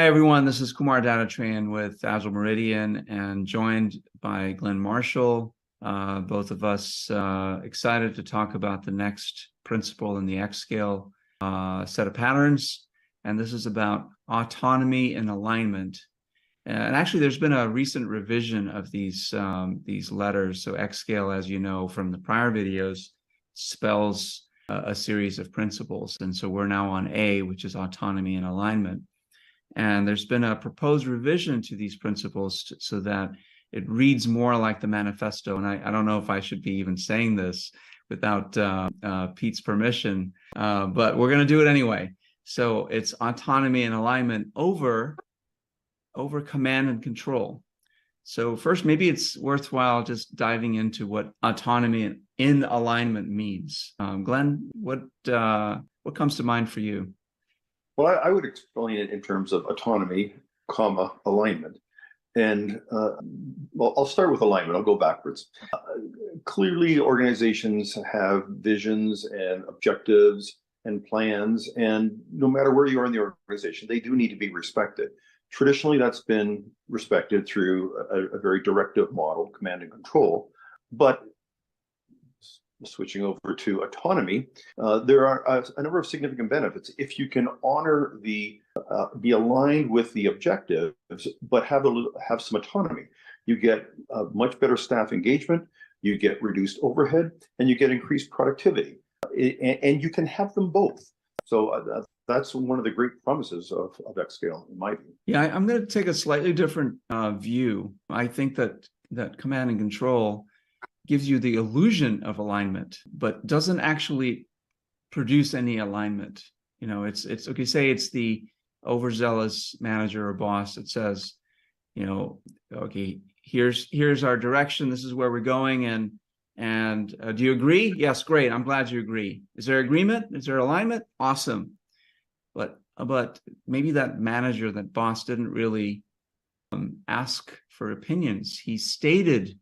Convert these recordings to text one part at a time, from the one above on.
Hi, everyone. This is Kumar Dattatreyan with Agile Meridian and joined by Glenn Marshall. Both of us excited to talk about the next principle in the XSCALE set of patterns. And this is about autonomy and alignment. And actually, there's been a recent revision of these letters. So XSCALE, as you know from the prior videos, spells a series of principles. And so we're now on A, which is autonomy and alignment. And there's been a proposed revision to these principles so that it reads more like the manifesto. And I don't know if I should be even saying this without Pete's permission, but we're going to do it anyway. So it's autonomy and alignment over command and control. So first, maybe it's worthwhile just diving into what autonomy in alignment means. Glenn, what comes to mind for you? Well, I would explain it in terms of autonomy, alignment. And well, I'll start with alignment. I'll go backwards. Clearly, organizations have visions and objectives and plans, and no matter where you are in the organization, they do need to be respected. Traditionally, that's been respected through a very directive model, command and control. But switching over to autonomy, there are a number of significant benefits. If you can honor be aligned with the objectives, but have some autonomy, you get much better staff engagement, you get reduced overhead, and you get increased productivity. And you can have them both. So that's one of the great promises of XSCALE, in my view. Yeah, I'm going to take a slightly different view. I think that command and control gives you the illusion of alignment, but doesn't actually produce any alignment. You know, it's okay. Say it's the overzealous manager or boss that says, you know, okay, here's our direction. This is where we're going, and do you agree? Yes, great. I'm glad you agree. Is there agreement? Is there alignment? Awesome. But maybe that manager, that boss, didn't really ask for opinions. He stated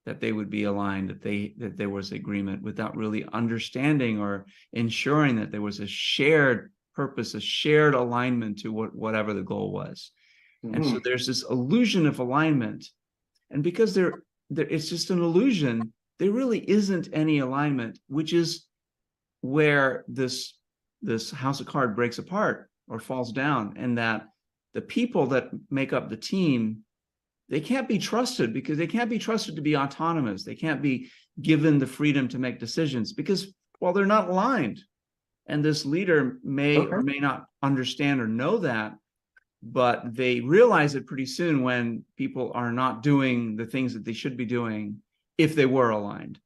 that they would be aligned, that there was agreement, without really understanding or ensuring that there was a shared purpose, a shared alignment to whatever the goal was. Mm-hmm. And so there's this illusion of alignment. And because it's just an illusion, there really isn't any alignment, which is where this house of cards breaks apart or falls down, and that the people that make up the team, they can't be trusted, because they can't be trusted to be autonomous. They can't be given the freedom to make decisions because, well, they're not aligned. And this leader may or may not understand or know that, but they realize it pretty soon when people are not doing the things that they should be doing if they were aligned.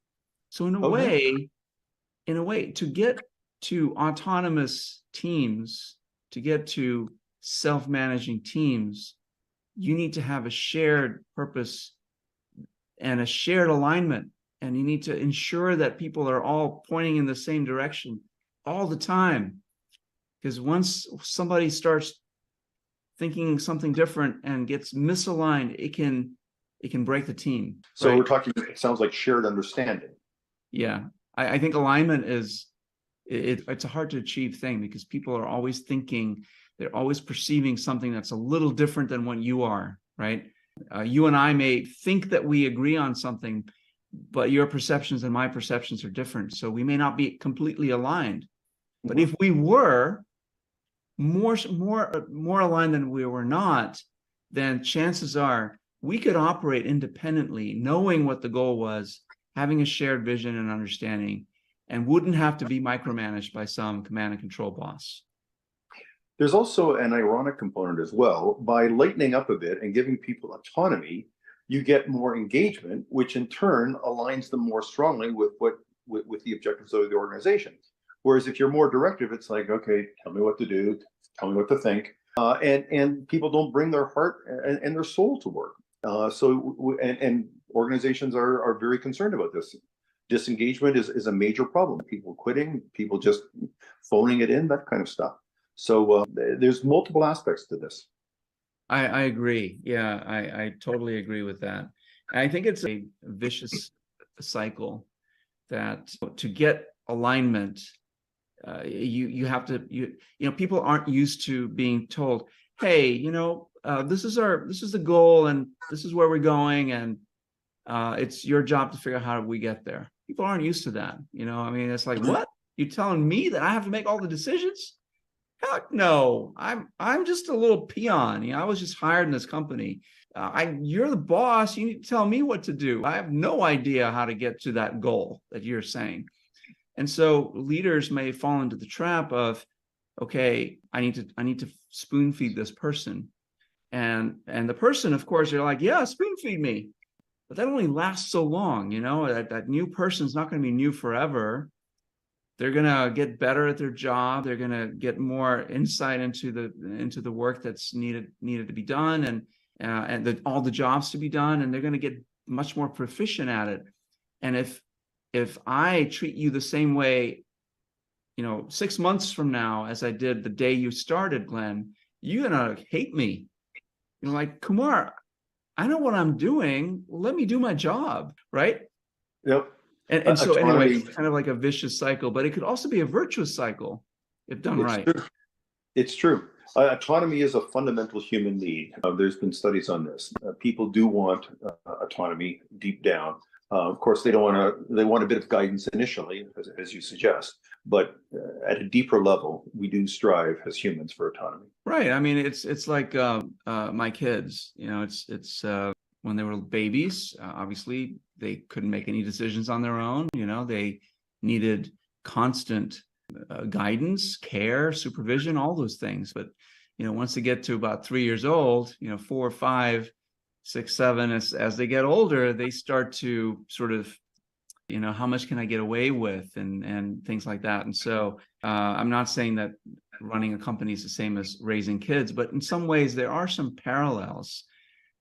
So in a way, to get to autonomous teams, to get to self-managing teams, you need to have a shared purpose and a shared alignment. And you need to ensure that people are all pointing in the same direction all the time. Because once somebody starts thinking something different and gets misaligned, it can break the team. So right? We're talking, it sounds like shared understanding. Yeah. I think alignment it's a hard to achieve thing, because people are always thinking, they're always perceiving something that's a little different than what you are, right? You and I may think that we agree on something, but your perceptions and my perceptions are different. So we may not be completely aligned. But if we were more aligned than we were not, then chances are we could operate independently, knowing what the goal was, having a shared vision and understanding, and wouldn't have to be micromanaged by some command and control boss. There's also an ironic component as well. By lightening up a bit and giving people autonomy, you get more engagement, which in turn aligns them more strongly with the objectives of the organization. Whereas if you're more directive, it's like, okay, tell me what to do, tell me what to think, and people don't bring their heart and their soul to work. And organizations are very concerned about this. Disengagement is a major problem. People quitting, people just phoning it in, that kind of stuff. So there's multiple aspects to this. I agree. Yeah, I totally agree with that. I think it's a vicious cycle that to get alignment, you have to, people aren't used to being told, hey, this is the goal, and this is where we're going, and it's your job to figure out how we get there. People aren't used to that. I mean, it's like, what? You telling me that I have to make all the decisions? Heck no. I'm just a little peon. I was just hired in this company. You're the boss. You need to tell me what to do. I have no idea how to get to that goal that you're saying. And so leaders may fall into the trap of, okay, I need to spoon feed this person. And the person, of course, they're like, yeah, spoon feed me. But that only lasts so long. That new person's not going to be new forever. They're going to get better at their job. They're going to get more insight into the work that's needed to be done, and all the jobs to be done, and they're going to get much more proficient at it. And if I treat you the same way, 6 months from now as I did the day you started, Glenn, you're going to hate me. Like, Kumar, I know what I'm doing. Let me do my job, right? Yep. And so anyway, it's kind of like a vicious cycle, but it could also be a virtuous cycle if done right. True. It's true. Autonomy is a fundamental human need. There's been studies on this. People do want autonomy deep down. Of course, they want a bit of guidance initially, as you suggest, but at a deeper level, we do strive as humans for autonomy. Right. I mean, it's like my kids. It's when they were babies. Obviously, they couldn't make any decisions on their own. They needed constant guidance, care, supervision, all those things. But once they get to about 3 years old, 4, 5, 6, 7, as they get older, they start to sort of, how much can I get away with, and things like that. And so I'm not saying that running a company is the same as raising kids, but in some ways there are some parallels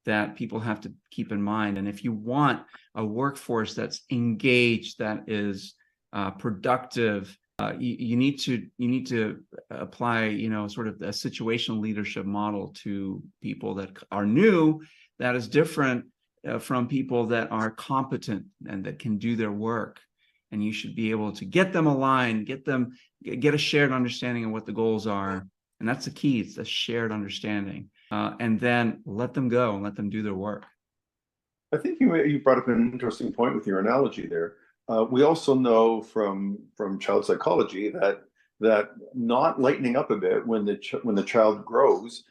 that people have to keep in mind. And if you want a workforce that's engaged, that is productive, you need to apply, sort of a situational leadership model to people that are new, that is different from people that are competent and that can do their work. And you should be able to get them aligned, get a shared understanding of what the goals are. And that's the key. It's a shared understanding. And then let them go and let them do their work. I think you brought up an interesting point with your analogy there. We also know from child psychology that not lightening up a bit when the child grows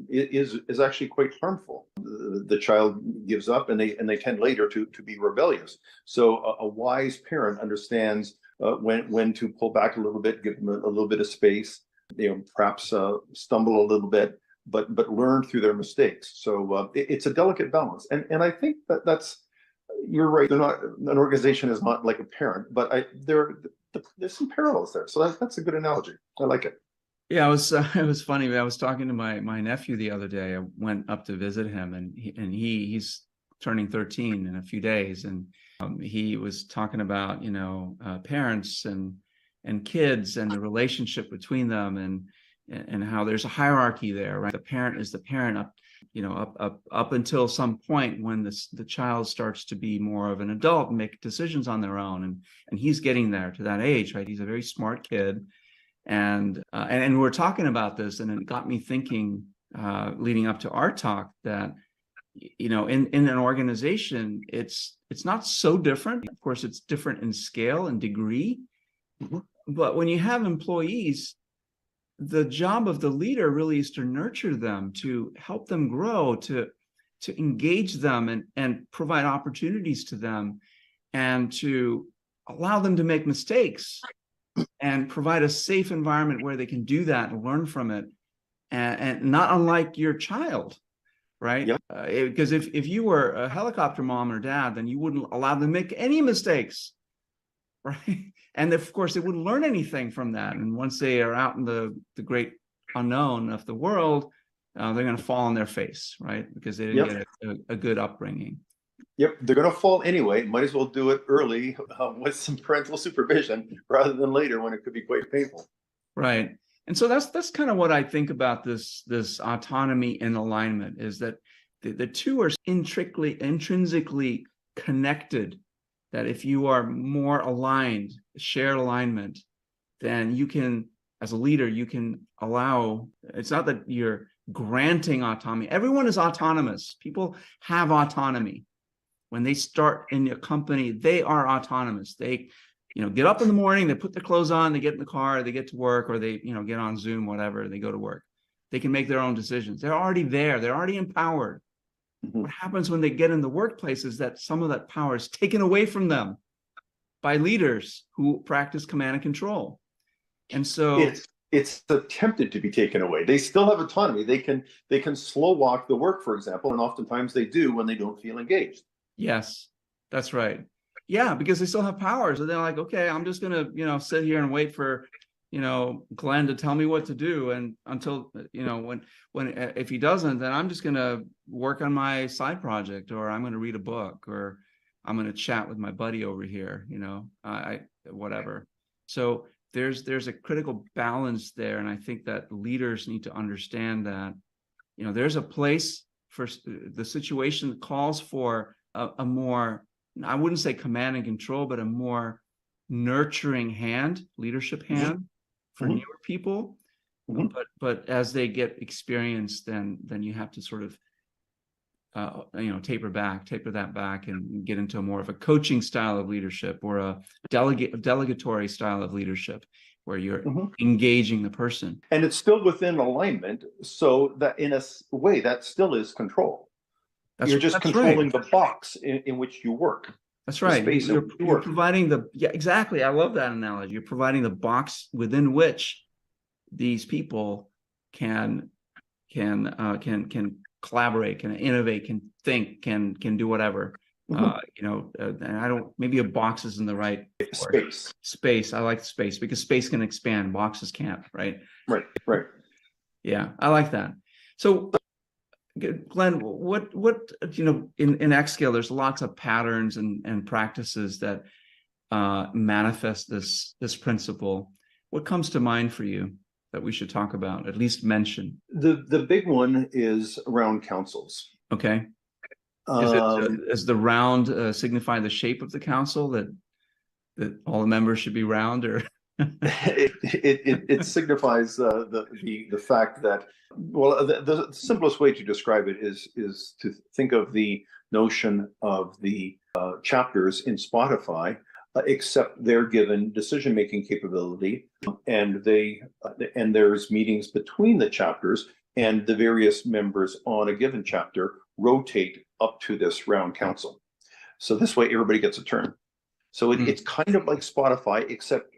is actually quite harmful. The child gives up, and they tend later to be rebellious. So a wise parent understands when to pull back a little bit, give them a little bit of space. Perhaps stumble a little bit, but learn through their mistakes. So it's a delicate balance, and I think that's. You're right. They're not, an organization is not like a parent, but there's some parallels there. So that's a good analogy. I like it. Yeah, it was funny. I was talking to my nephew the other day. I went up to visit him, and he's turning 13 in a few days, and he was talking about parents and kids and the relationship between them, and how there's a hierarchy there, right? The parent is the parent up until some point when the child starts to be more of an adult and make decisions on their own, and he's getting there to that age, right? He's a very smart kid, and we're talking about this, and it got me thinking, leading up to our talk, that in an organization, it's not so different. Of course, it's different in scale and degree, but when you have employees, the job of the leader really is to nurture them, to help them grow, to engage them and provide opportunities to them, and to allow them to make mistakes and provide a safe environment where they can do that and learn from it, and not unlike your child, right? Yep. Because if you were a helicopter mom or dad, then you wouldn't allow them to make any mistakes, right? And of course, they wouldn't learn anything from that. And once they are out in the great unknown of the world, they're going to fall on their face, right? Because they didn't get a good upbringing. Yep, they're going to fall anyway. Might as well do it early with some parental supervision rather than later when it could be quite painful. Right. And so that's kind of what I think about this autonomy and alignment, is that the two are intrinsically connected. That if you are more aligned, shared alignment, then you can, as a leader, you can allow, it's not that you're granting autonomy. Everyone is autonomous. People have autonomy. When they start in a company, they are autonomous. They, get up in the morning, they put their clothes on, they get in the car, they get to work, or they, get on Zoom, whatever, they go to work. They can make their own decisions. They're already there. They're already empowered. Mhm. What happens when they get in the workplace is that some of that power is taken away from them by leaders who practice command and control. And so it's attempted to be taken away. They still have autonomy. They can slow walk the work, for example, and oftentimes they do when they don't feel engaged. yes, that's right. Yeah, because they still have power. So they're like, okay, I'm just gonna, sit here and wait for, Glenn to tell me what to do. And until, when if he doesn't, then I'm just gonna work on my side project, or I'm gonna read a book, or I'm gonna chat with my buddy over here, whatever. So there's a critical balance there. And I think that leaders need to understand that, there's a place for the situation that calls for a more, I wouldn't say command and control, but a more nurturing hand, leadership hand for Mhm. newer people. Mhm. But as they get experience, then you have to sort of taper that back and get into more of a coaching style of leadership, or a delegatory style of leadership, where you're Mhm. engaging the person. And it's still within alignment, so that in a way that still is control. You're just That's right. controlling the box in which you work, That's the right. space in which you You're work. providing exactly. I love that analogy. You're providing the box within which these people can collaborate, can innovate, can think, can do whatever. Mhm. And I don't, maybe a box isn't the right word. Space. Space. I like space, because space can expand, boxes can't, right? Right. Right. Yeah, I like that. So Glenn, what in XSCALE, there's lots of patterns and practices that manifest this principle. What comes to mind for you that we should talk about, at least mention? The big one is around councils. Okay. Um, Does the round signify the shape of the council, that all the members should be round, or? it signifies the fact that, well, the simplest way to describe it is to think of the notion of the chapters in Spotify, except they're given decision-making capability, and there's meetings between the chapters, and the various members on a given chapter rotate up to this round council. So this way, everybody gets a turn. So it's kind of like Spotify, except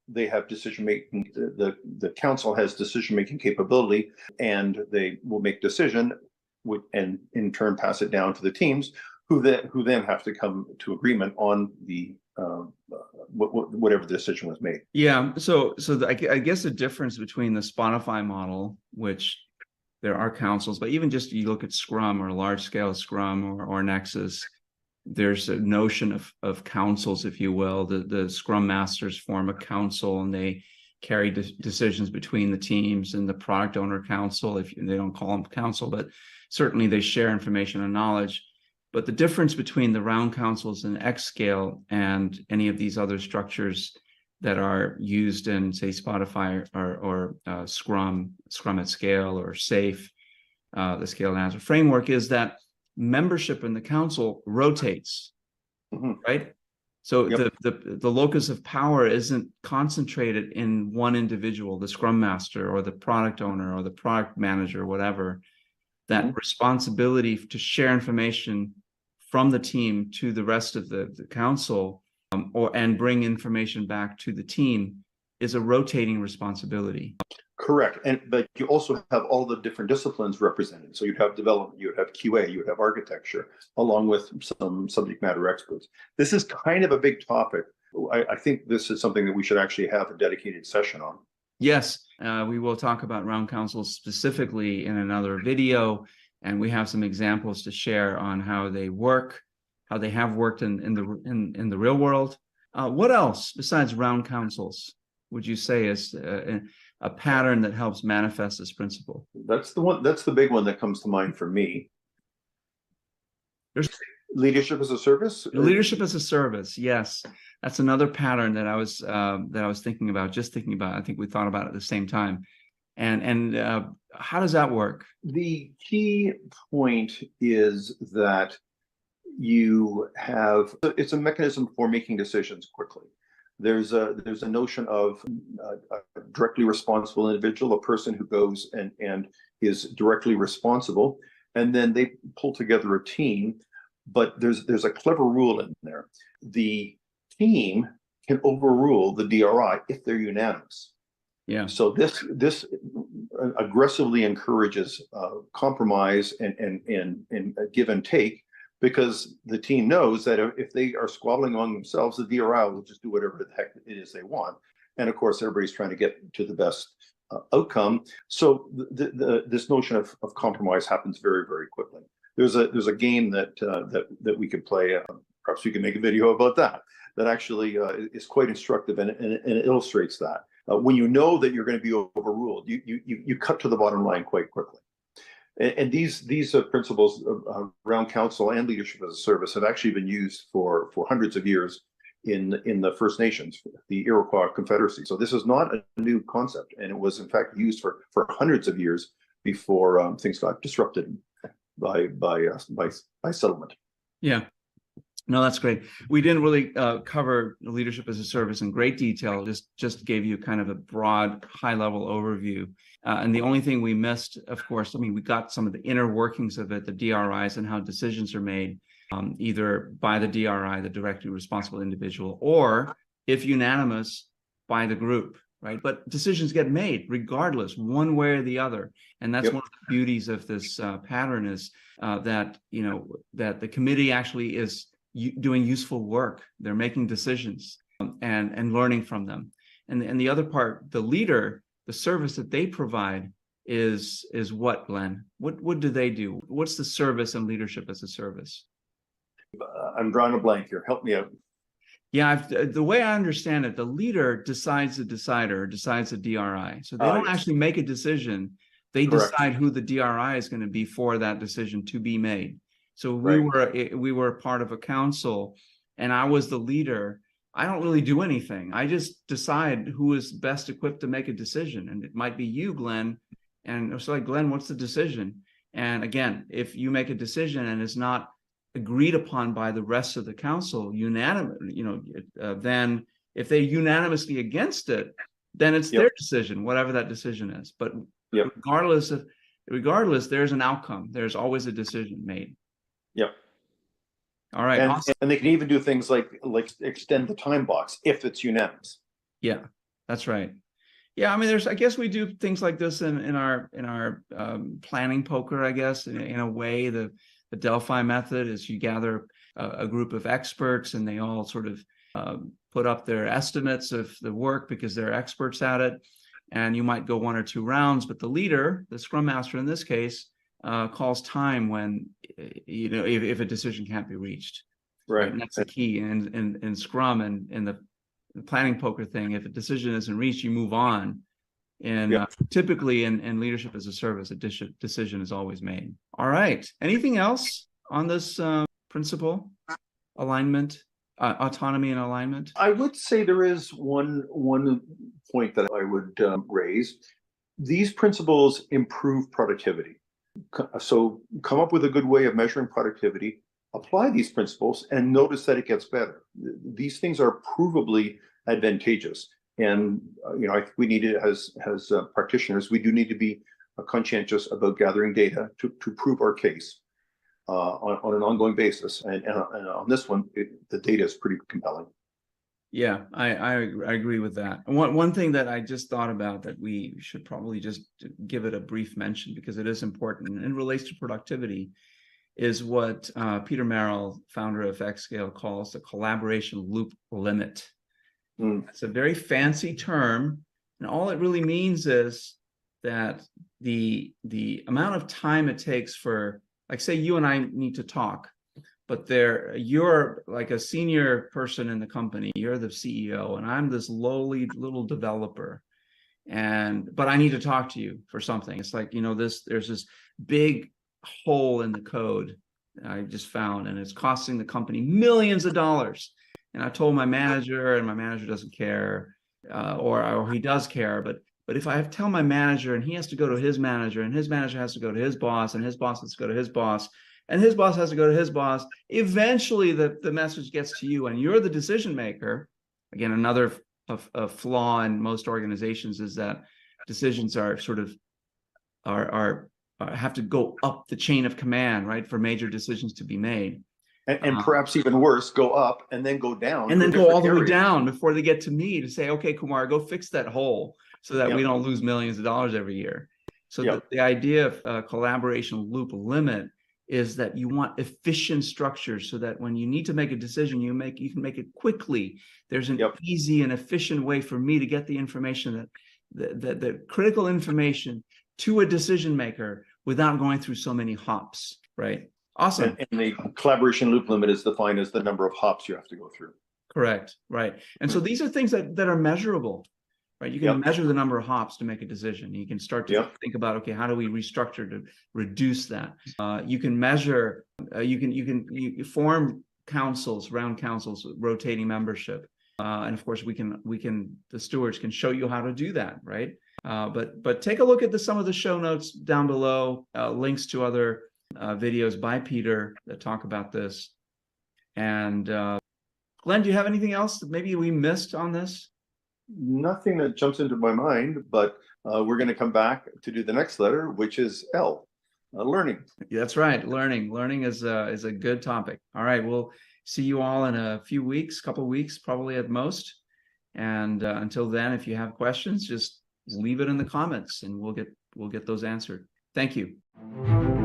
they have decision making. The council has decision making capability, and they will make decision, and in turn pass it down to the teams, who then have to come to agreement on the whatever the decision was made. Yeah. So I guess the difference between the Spotify model, which there are councils, but even just you look at Scrum, or large scale Scrum, or Nexus, there's a notion of councils, if you will. The Scrum Masters form a council, and they carry decisions between the teams, and the product owner council, if they don't call them council, but certainly they share information and knowledge. But the difference between the round councils and XSCALE and any of these other structures that are used in, say, Spotify or Scrum at Scale, or SAFe, the Scale Analysis Framework, is that membership in the council rotates, right? So Yep. the locus of power isn't concentrated in one individual, the Scrum Master, or the product owner, or the product manager, whatever. That responsibility to share information from the team to the rest of the council, and bring information back to the team, is a rotating responsibility. Correct. But you also have all the different disciplines represented. So you'd have development, you would have QA, you would have architecture, along with some subject matter experts. This is kind of a big topic. I think this is something that we should actually have a dedicated session on. Yes, we will talk about round councils specifically in another video, and we have some examples to share on how they work, how they have worked in the real world. What else besides round councils would you say is a pattern that helps manifest this principle? That's the one. That's the big one that comes to mind for me. There's leadership as a service. Leadership as a service. Yes, that's another pattern that I was thinking about. I think we thought about it at the same time, and How does that work? The key point is that it's a mechanism for making decisions quickly. There's a notion of a directly responsible individual, a person who goes and is directly responsible, and then they pull together a team. But there's a clever rule in there. The team can overrule the DRI if they're unanimous. Yeah. So this aggressively encourages compromise and give and take, because the team knows that if they are squabbling among themselves, the DRI will just do whatever the heck it is they want. And of course, everybody's trying to get to the best outcome. So this notion of compromise happens very, very quickly. There's a game that we could play. Perhaps we can make a video about that actually is quite instructive, and it illustrates that. When you know that you're going to be overruled, you cut to the bottom line quite quickly. And these principles around council and leadership as a service have actually been used for hundreds of years in the First Nations, the Iroquois Confederacy. So this is not a new concept, and it was in fact used for hundreds of years before things got disrupted by settlement. Yeah. No, that's great. We didn't really cover leadership as a service in great detail. Just gave you kind of a broad, high-level overview. And the only thing we missed, of course, I mean, we got some of the inner workings of it, the DRIs and how decisions are made, either by the DRI, the directly responsible individual, or if unanimous, by the group, right? But decisions get made regardless, one way or the other. And that's one of the beauties of this pattern is that the committee actually is doing useful work. They're making decisions and learning from them. And the other part, the leader, the service that they provide is what, Glenn? What do they do? What's the service and leadership as a service? I'm drawing a blank here. Help me out. Yeah, the way I understand it, the leader decides the decider, decides the DRI. So they don't actually make a decision. They decide who the DRI is going to be for that decision to be made. So we were part of a council, and I was the leader. I don't really do anything. I just decide who is best equipped to make a decision, and it might be you, Glenn. And it's like, Glenn, what's the decision? And again, if you make a decision and it's not agreed upon by the rest of the council, then if they're unanimously against it, then it's their decision, whatever that decision is. But regardless, there's an outcome. There's always a decision made. Yep. All right. Awesome. And they can even do things like extend the time box if it's unanimous. Yeah, that's right. Yeah, I mean, I guess we do things like this in our planning poker. I guess in a way, the Delphi method is you gather a group of experts, and they all sort of put up their estimates of the work because they're experts at it. And you might go one or two rounds, but the leader, the scrum master in this case, calls time when if a decision can't be reached. Right. And that's the key in Scrum and in the planning poker thing. If a decision isn't reached, you move on. And typically in leadership as a service, a decision is always made. All right. Anything else on this principle? Alignment, autonomy and alignment? I would say there is one point that I would raise. These principles improve productivity. So come up with a good way of measuring productivity, apply these principles, and notice that it gets better. These things are provably advantageous. And I think we need to, as practitioners, we do need to be conscientious about gathering data to prove our case on an ongoing basis. And on this one, the data is pretty compelling. Yeah, I agree with that. And one thing that I just thought about that we should probably just give it a brief mention because it is important and it relates to productivity is what Peter Merrill, founder of XSCALE, calls the collaboration loop limit. It's a very fancy term, and all it really means is that the amount of time it takes for, like, say you and I need to talk, but you're like a senior person in the company, you're the CEO, and I'm this lowly little developer, but I need to talk to you for something. It's like, there's this big hole in the code I just found, and it's costing the company millions of dollars. And I told my manager, and my manager doesn't care, or he does care, but But if I tell my manager and he has to go to his manager and his manager has to go to his boss and his boss has to go to his boss and his boss has to go to his boss, eventually the message gets to you and you're the decision maker. Again, another a flaw in most organizations is that decisions are sort of have to go up the chain of command, right, for major decisions to be made. And perhaps even worse, go up and then go down. And then go all the way down before they get to me to say, okay, Kumar, go fix that hole so that we don't lose millions of dollars every year. So the idea of collaboration loop limit is that you want efficient structures so that when you need to make a decision, you can make it quickly. There's an easy and efficient way for me to get the information, the critical information to a decision maker without going through so many hops, right? Awesome. And the collaboration loop limit is defined as the number of hops you have to go through. Correct, right. And so these are things that are measurable, right? You can measure the number of hops to make a decision. You can start to think about, okay, how do we restructure to reduce that? You can measure, you form councils, round councils, rotating membership. And of course, the stewards can show you how to do that, right? But take a look at some of the show notes down below, links to other videos by Peter that talk about this. And Glenn, do you have anything else that maybe we missed on this? Nothing that jumps into my mind, but we're going to come back to do the next letter, which is L, learning. That's right, learning. Learning is a good topic. All right, we'll see you all in a few weeks, couple weeks, probably at most. And until then, if you have questions, just leave it in the comments, and we'll get those answered. Thank you.